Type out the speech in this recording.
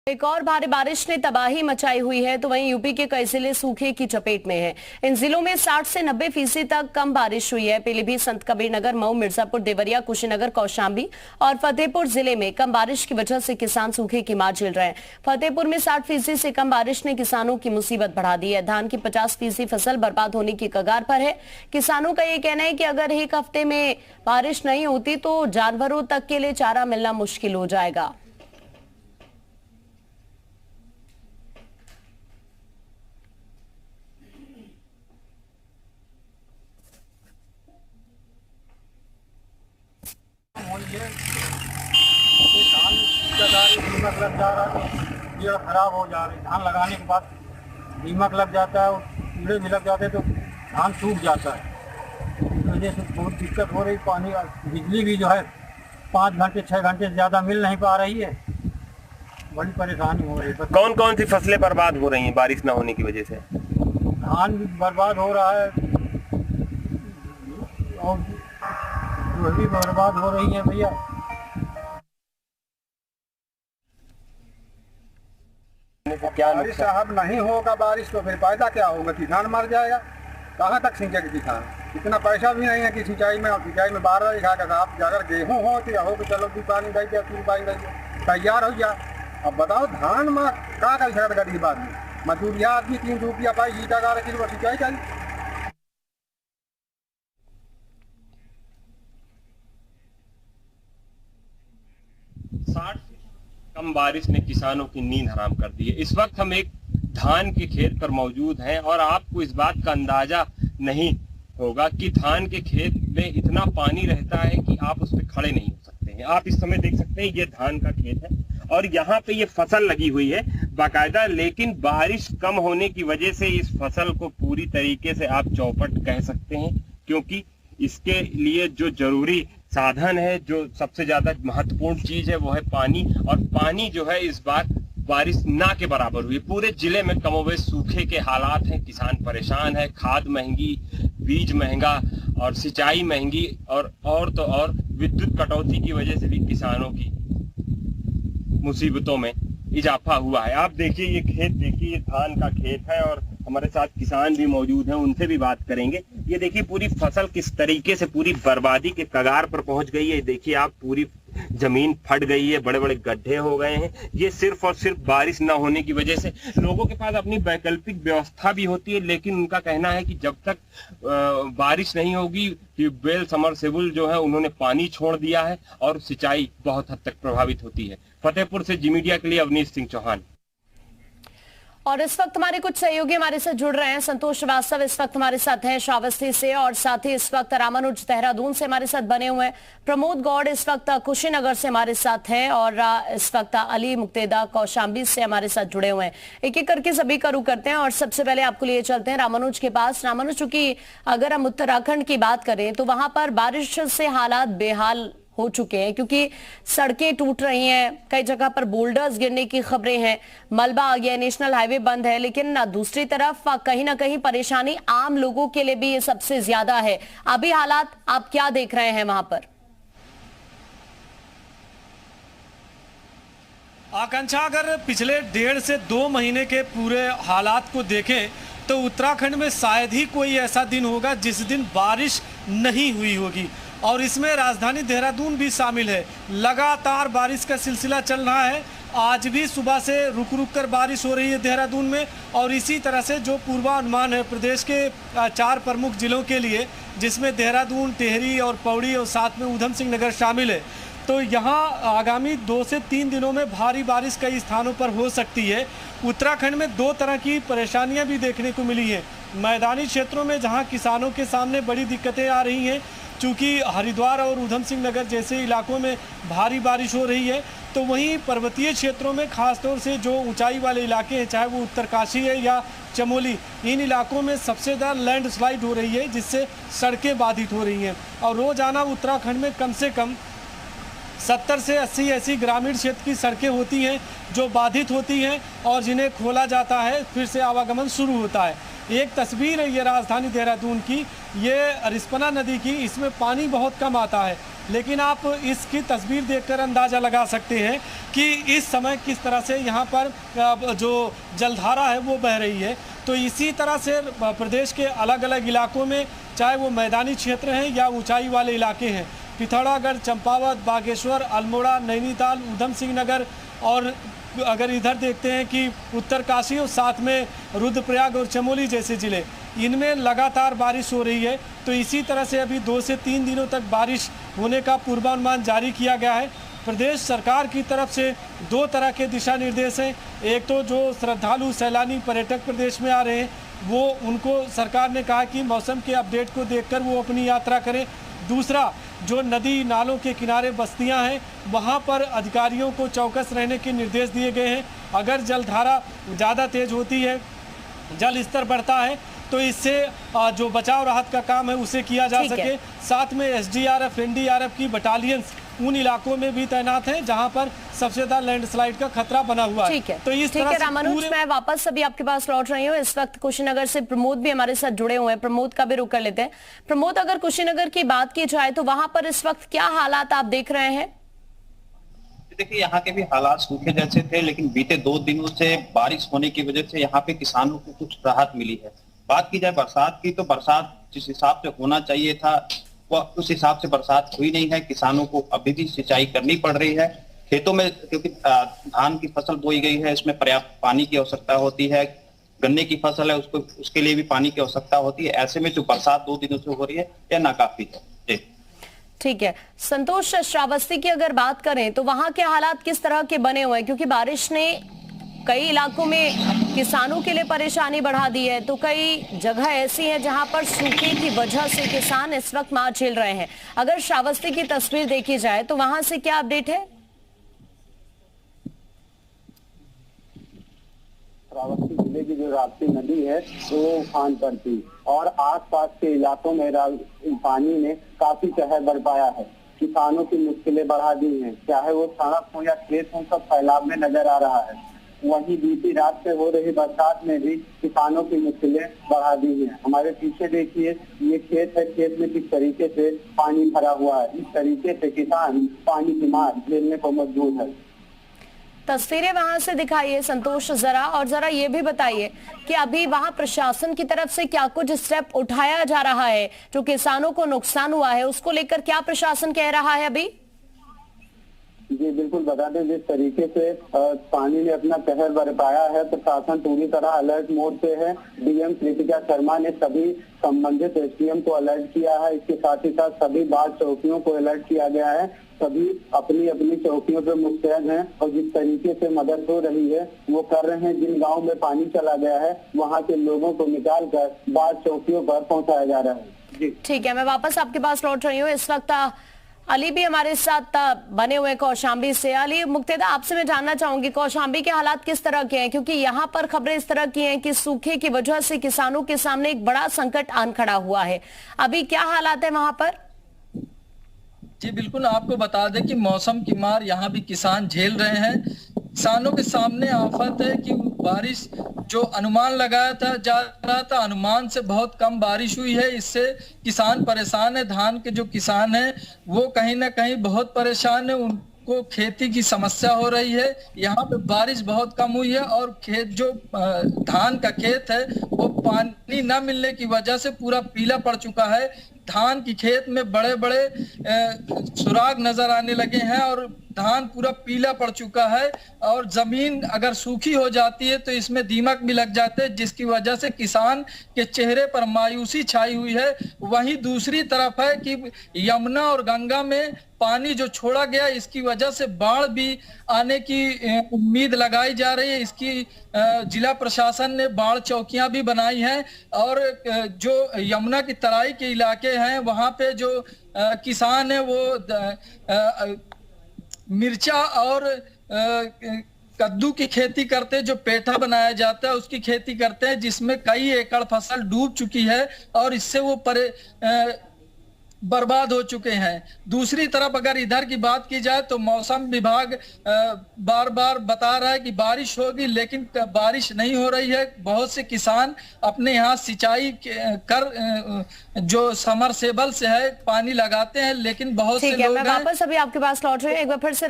एक और भारी बारिश ने तबाही मचाई हुई है तो वहीं यूपी के कई जिले सूखे की चपेट में हैं। इन जिलों में 60 से 90% तक कम बारिश हुई है। पीलीभीत, संत कबीरनगर, मऊ, मिर्जापुर, देवरिया, कुशीनगर, कौशाम्बी और फतेहपुर जिले में कम बारिश की वजह से किसान सूखे की मार झेल रहे हैं। फतेहपुर में 60% से कम बारिश ने किसानों की मुसीबत बढ़ा दी है। धान की 50% फसल बर्बाद होने की कगार पर है। किसानों का ये कहना है कि अगर एक हफ्ते में बारिश नहीं होती तो जानवरों तक के लिए चारा मिलना मुश्किल हो जाएगा। ये धान दीमक लग जा रहा है, ये खराब हो जा रही है। धान लगाने के बाद दीमक लग जाता है और कीड़े भी लग जाते हैं तो धान सूख जाता है। इस वजह से बहुत दिक्कत हो रही। पानी बिजली भी जो है 5 घंटे 6 घंटे से ज़्यादा मिल नहीं पा रही है। बड़ी परेशानी हो रही है। कौन कौन सी फसलें बर्बाद हो रही हैं बारिश न होने की वजह से? धान भी बर्बाद हो रहा है और वो भी बर्बाद हो रही है भैया। क्या बारिश साहब नहीं होगा बारिश तो फिर फायदा क्या होगा? किसान मर जाएगा। कहाँ तक सिंचेगा किसान? इतना पैसा भी नहीं है कि सिंचाई में, और सिंचाई में 12 बीघा का साहब अगर गेहूँ हो तो हो कि चलो भी पानी दे दिया, 3 पानी दे दिया, तैयार हो गया। अब बताओ धान में क्या कर सकता गरीब आदमी? मजदूरिया आदमी 3 रुपया पाई जीता 11 किलो सिंचाई चाहिए। कम बारिश ने किसानों की नींद हराम कर दी है। इस वक्त हम एक धान के खेत पर मौजूद हैं और आपको इस बात का अंदाजा नहीं होगा कि धान के खेत में इतना पानी रहता है कि आप उस पर खड़े नहीं हो सकते हैं। आप इस समय देख सकते हैं ये धान का खेत है और यहाँ पे ये फसल लगी हुई है बाकायदा, लेकिन बारिश कम होने की वजह से इस फसल को पूरी तरीके से आप चौपट कह सकते हैं, क्योंकि इसके लिए जो जरूरी साधन है, जो सबसे ज्यादा महत्वपूर्ण चीज है वो है पानी। और पानी जो है इस बार बारिश ना के बराबर हुई। पूरे जिले में कमोबेश सूखे के हालात हैं, किसान परेशान है। खाद महंगी, बीज महंगा और सिंचाई महंगी और तो और विद्युत कटौती की वजह से भी किसानों की मुसीबतों में इजाफा हुआ है। आप देखिए ये खेत, देखिए ये धान का खेत है और हमारे साथ किसान भी मौजूद हैं, उनसे भी बात करेंगे। ये देखिए पूरी फसल किस तरीके से पूरी बर्बादी के कगार पर पहुंच गई है। देखिए आप, पूरी जमीन फट गई है, बड़े बड़े गड्ढे हो गए हैं। ये सिर्फ और सिर्फ बारिश ना होने की वजह से। लोगों के पास अपनी वैकल्पिक व्यवस्था भी होती है, लेकिन उनका कहना है कि जब तक बारिश नहीं होगी, ट्यूबवेल, समरसेबुल जो है उन्होंने पानी छोड़ दिया है और सिंचाई बहुत हद तक प्रभावित होती है। फतेहपुर से जी मीडिया के लिए अवनीश सिंह चौहान। और इस वक्त हमारे कुछ सहयोगी हमारे साथ जुड़ रहे हैं। संतोष श्रीवास्तव इस वक्त हमारे साथ हैं श्रावस्ती से, और साथ ही इस वक्त रामानुज देहरादून से हमारे साथ बने हुए हैं। प्रमोद गौड़ इस वक्त कुशीनगर से हमारे साथ हैं और इस वक्त अली मुक्तेदा कौशाम्बी से हमारे साथ जुड़े हुए हैं। एक एक करके सभी का रुख करते हैं और सबसे पहले आपको लिए चलते हैं रामानुज के पास। रामानुज, चूंकि अगर हम उत्तराखंड की बात करें तो वहां पर बारिश से हालात बेहाल हो चुके हैं, क्योंकि सड़कें टूट रही हैं, कई जगह पर बोल्डर्स गिरने की खबरें हैं, मलबा आ गया, नेशनल हाईवे बंद है। लेकिन दूसरी तरफ कहीं ना कहीं परेशानी आम लोगों के लिए भी ये सबसे ज्यादा है। अभी हालात आप क्या देख रहे हैं वहां पर? आकांक्षा, अगर पिछले 1.5 से 2 महीने के पूरे हालात को देखें तो उत्तराखंड में शायद ही कोई ऐसा दिन होगा जिस दिन बारिश नहीं हुई होगी, और इसमें राजधानी देहरादून भी शामिल है। लगातार बारिश का सिलसिला चल रहा है। आज भी सुबह से रुक रुक कर बारिश हो रही है देहरादून में, और इसी तरह से जो पूर्वानुमान है प्रदेश के 4 प्रमुख जिलों के लिए, जिसमें देहरादून, टिहरी और पौड़ी और साथ में ऊधम सिंह नगर शामिल है, तो यहाँ आगामी 2 से 3 दिनों में भारी बारिश कई स्थानों पर हो सकती है। उत्तराखंड में 2 तरह की परेशानियां भी देखने को मिली हैं। मैदानी क्षेत्रों में जहां किसानों के सामने बड़ी दिक्कतें आ रही हैं, चूँकि हरिद्वार और ऊधम सिंह नगर जैसे इलाकों में भारी बारिश हो रही है, तो वहीं पर्वतीय क्षेत्रों में खासतौर से जो ऊंचाई वाले इलाके हैं, चाहे वो उत्तरकाशी है या चमोली, इन इलाकों में सबसे ज़्यादा लैंडस्लाइड हो रही है, जिससे सड़कें बाधित हो रही हैं। और रोज़ाना उत्तराखंड में कम से कम 70 से 80 ऐसी ग्रामीण क्षेत्र की सड़कें होती हैं जो बाधित होती हैं और जिन्हें खोला जाता है, फिर से आवागमन शुरू होता है। एक तस्वीर है ये राजधानी देहरादून की, ये रिस्पना नदी की, इसमें पानी बहुत कम आता है। लेकिन आप इसकी तस्वीर देखकर अंदाज़ा लगा सकते हैं कि इस समय किस तरह से यहाँ पर जो जलधारा है वो बह रही है। तो इसी तरह से प्रदेश के अलग अलग इलाकों में, चाहे वो मैदानी क्षेत्र हैं या ऊंचाई वाले इलाके हैं, पिथौरागढ़, चंपावत, बागेश्वर, अल्मोड़ा, नैनीताल, उधम सिंह नगर, और अगर इधर देखते हैं कि उत्तरकाशी और साथ में रुद्रप्रयाग और चमोली जैसे ज़िले, इनमें लगातार बारिश हो रही है। तो इसी तरह से अभी 2 से 3 दिनों तक बारिश होने का पूर्वानुमान जारी किया गया है। प्रदेश सरकार की तरफ से 2 तरह के दिशा निर्देश हैं। एक तो जो श्रद्धालु सैलानी पर्यटक प्रदेश में आ रहे हैं, वो उनको सरकार ने कहा कि मौसम के अपडेट को देखकर वो अपनी यात्रा करें। दूसरा, जो नदी नालों के किनारे बस्तियां हैं, वहां पर अधिकारियों को चौकस रहने के निर्देश दिए गए हैं। अगर जलधारा ज़्यादा तेज होती है, जल स्तर बढ़ता है, तो इससे जो बचाव राहत का काम है उसे किया जा सके। साथ में एसडीआरएफ, एनडीआरएफ की बटालियंस उन इलाकों में भी तैनात हैं जहां पर सबसे ज्यादा लैंडस्लाइड का खतरा बना हुआ है। ठीक है, तो इस ठीक तरह है से रामानुज, मैं वापस अभी आपके पास लौट रही हूँ। इस वक्त कुशीनगर से प्रमोद भी हमारे साथ जुड़े हुए हैं। प्रमोद का भी रुख कर लेते हैं। प्रमोद, अगर कुशीनगर की बात की जाए तो वहां पर इस वक्त क्या हालात आप देख रहे हैं? देखिए, यहाँ के भी हालात सूखे जैसे थे, लेकिन बीते 2 दिनों से बारिश होने की वजह से यहाँ पे किसानों को कुछ राहत मिली है। बात की जाए बरसात की, तो बरसात जिस हिसाब से होना चाहिए था वह उस हिसाब से बरसात हुई नहीं है। किसानों को अभी भी सिंचाई करनी पड़ रही है खेतों में, क्योंकि धान की फसल बोई गई है, इसमें पर्याप्त पानी की आवश्यकता होती है। गन्ने की फसल है, उसके लिए भी पानी की आवश्यकता होती है। ऐसे में जो बरसात 2 दिनों से हो रही है, यह नाकाफी है। ठीक है, संतोष श्रावस्ती की अगर बात करें तो वहां के हालात किस तरह के बने हुए हैं? क्योंकि बारिश ने कई इलाकों में किसानों के लिए परेशानी बढ़ा दी है, तो कई जगह ऐसी हैं जहां पर सूखे की वजह से किसान इस वक्त मार झेल रहे हैं। अगर श्रावस्ती की तस्वीर देखी जाए तो वहां से क्या अपडेट है? श्रावस्ती जिले की जो राप्ती नदी है वो उफान पर थी और आसपास के इलाकों में पानी ने काफी कहर बरपाया है। किसानों की मुश्किलें बढ़ा दी हैं, चाहे वो सड़क हो या खेत हो, सब सैलाब में नजर आ रहा है। वहीं बीती रात से हो रही बरसात में भी किसानों की मुश्किलें बढ़ा दी हैं। हमारे पीछे देखिए, ये खेत है, खेत में किस तरीके से पानी भरा हुआ है। इस तरीके से किसान पानी की मार झेलने को मजबूर है। तस्वीरें वहां से दिखाइए संतोष जरा, और जरा ये भी बताइए कि अभी वहां प्रशासन की तरफ से क्या कुछ स्टेप उठाया जा रहा है? जो किसानों को नुकसान हुआ है उसको लेकर क्या प्रशासन कह रहा है अभी? जी बिल्कुल, बता दें, जिस तरीके से पानी ने अपना कहर बरपाया है, प्रशासन पूरी तरह अलर्ट मोड पे है। डीएम कृतिका शर्मा ने सभी संबंधित एसडीएम को अलर्ट किया है। इसके साथ ही साथ सभी बाढ़ चौकियों को अलर्ट किया गया है। सभी अपनी अपनी चौकियों पे मुस्तैद हैं और जिस तरीके से मदद हो रही है वो कर रहे हैं। जिन गाँव में पानी चला गया है वहाँ के लोगों को निकाल कर बाढ़ चौकियों पर पहुँचाया जा रहा है। जी ठीक है, मैं वापस आपके पास लौट रही हूँ। इस वक्त अली भी हमारे साथ बने हुए कौशाम्बी से। अली मुक्तेदा, आपसे मैं जानना चाहूंगी कौशाम्बी के हालात किस तरह के हैं? क्योंकि यहाँ पर खबरें इस तरह की हैं कि सूखे की वजह से किसानों के सामने एक बड़ा संकट आन खड़ा हुआ है। अभी क्या हालात है वहां पर? जी बिल्कुल, आपको बता दें कि मौसम की मार यहाँ भी किसान झेल रहे हैं। किसानों के सामने आफत है कि बारिश जो अनुमान लगाया था जा रहा था, अनुमान से बहुत कम बारिश हुई है। इससे किसान परेशान है। धान के जो किसान हैं वो कहीं ना कहीं बहुत परेशान है। उनको खेती की समस्या हो रही है। यहाँ पे बारिश बहुत कम हुई है और खेत जो धान का खेत है वो पानी न मिलने की वजह से पूरा पीला पड़ चुका है। धान की खेत में बड़े बड़े सुराग नजर आने लगे हैं और धान पूरा पीला पड़ चुका है। और जमीन अगर सूखी हो जाती है तो इसमें दीमक भी लग जाते हैं, जिसकी वजह से किसान के चेहरे पर मायूसी छाई हुई है। वहीं दूसरी तरफ है कि यमुना और गंगा में पानी जो छोड़ा गया, इसकी वजह से बाढ़ भी आने की उम्मीद लगाई जा रही है। इसकी जिला प्रशासन ने बाढ़ चौकियां भी बनाई हैं और जो यमुना की तराई के इलाके हैं वहां पे जो किसान है वो मिर्चा और कद्दू की खेती करते हैं, जो पेठा बनाया जाता है उसकी खेती करते हैं, जिसमें कई एकड़ फसल डूब चुकी है और इससे वो बर्बाद हो चुके हैं। दूसरी तरफ अगर इधर की बात की जाए तो मौसम विभाग बार बार बता रहा है कि बारिश होगी, लेकिन बारिश नहीं हो रही है। बहुत से किसान अपने यहाँ सिंचाई कर जो समरसेबल से है पानी लगाते हैं, लेकिन बहुत से ठीक है, लोग मैं वापस अभी आपके पास लौट रही हूँ। एक बार फिर से